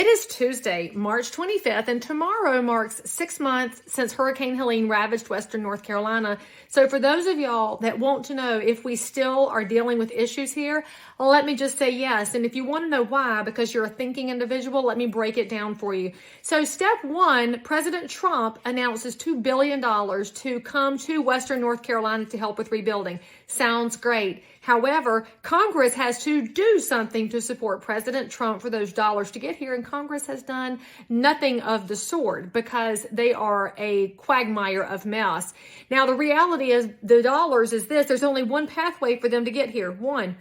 It is Tuesday, March 25th, and tomorrow marks 6 months since Hurricane Helene ravaged western North Carolina. So for those of y'all that want to know if we still are dealing with issues here, let me just say yes. And if you want to know why, because you're a thinking individual, let me break it down for you. So step one, President Trump announces $2 billion to come to western North Carolina to help with rebuilding. Sounds great. However, Congress has to do something to support President Trump for those dollars to get here, and Congress has done nothing of the sort because they are a quagmire of mess. Now, the reality is the dollars is this. There's only one pathway for them to get here. One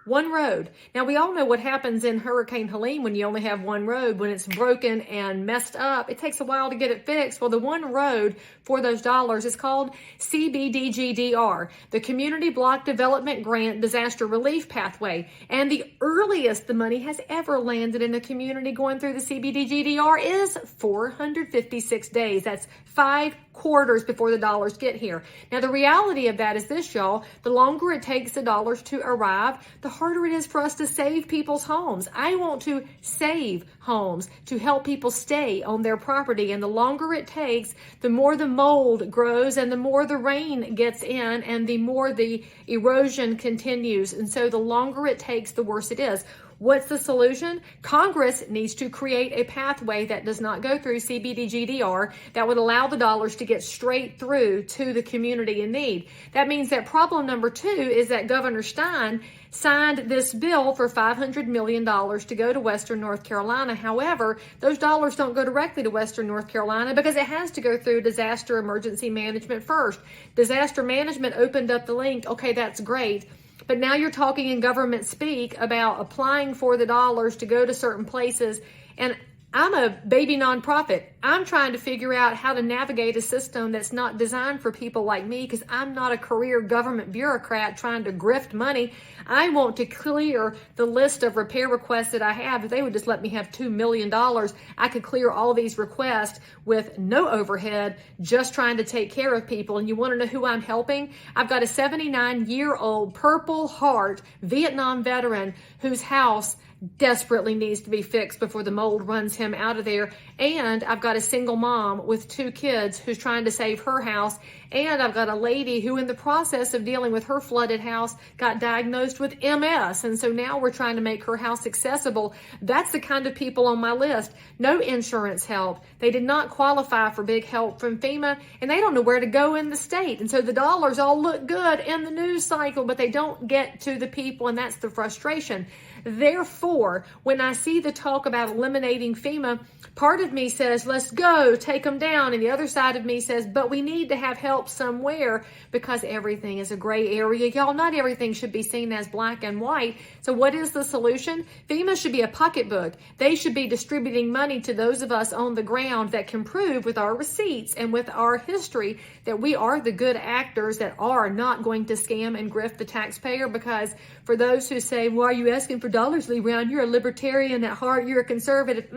road. Now, we all know what happens in Hurricane Helene when you only have one road. When it's broken and messed up, it takes a while to get it fixed. Well, the one road for those dollars is called CBDGDR, the Community Block Development Grant Disaster Relief Pathway. And the earliest the money has ever landed in a community going through the CBDGDR is 456 days. That's 5 quarters before the dollars get here. Now, the reality of that is this, y'all. The longer it takes the dollars to arrive, the harder it is for us to save people's homes. I want to save homes to help people stay on their property. And the longer it takes, the more the mold grows and the more the rain gets in and the more the erosion continues. And so the longer it takes, the worse it is. What's the solution? Congress needs to create a pathway that does not go through CBDGDR that would allow the dollars to get straight through to the community in need. That means that problem number 2 is that Governor Stein signed this bill for $500 million to go to western North Carolina. However, those dollars don't go directly to western North Carolina because it has to go through disaster emergency management first. Disaster management opened up the link. Okay, that's great. But now you're talking in government speak about applying for the dollars to go to certain places. And I'm a baby nonprofit. I'm trying to figure out how to navigate a system that's not designed for people like me because I'm not a career government bureaucrat trying to grift money. I want to clear the list of repair requests that I have. If they would just let me have $2 million, I could clear all these requests with no overhead, just trying to take care of people. And you want to know who I'm helping? I've got a 79-year-old Purple Heart Vietnam veteran whose house desperately needs to be fixed before the mold runs him out of there. And I've got a single mom with 2 kids who's trying to save her house. And I've got a lady who, in the process of dealing with her flooded house, got diagnosed with MS. And so now we're trying to make her house accessible. That's the kind of people on my list. No insurance help. They did not qualify for big help from FEMA, and they don't know where to go in the state. And so the dollars all look good in the news cycle, but they don't get to the people, and that's the frustration. Therefore, when I see the talk about eliminating FEMA, part of me says, let's go, take them down. And the other side of me says, but we need to have help somewhere because everything is a gray area. Y'all, not everything should be seen as black and white. So what is the solution? FEMA should be a pocketbook. They should be distributing money to those of us on the ground that can prove with our receipts and with our history that we are the good actors that are not going to scam and grift the taxpayer. Because for those who say, well, are you asking for dollars, Lee Brown? You're a libertarian at heart. You're a conservative.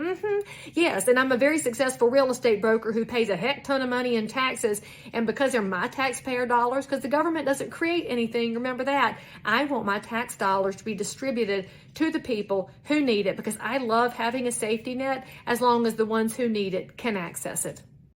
Yes, and I'm a very successful real estate broker who pays a heck ton of money in taxes. And because they're my taxpayer dollars, because the government doesn't create anything, remember that, I want my tax dollars to be distributed to the people who need it because I love having a safety net as long as the ones who need it can access it.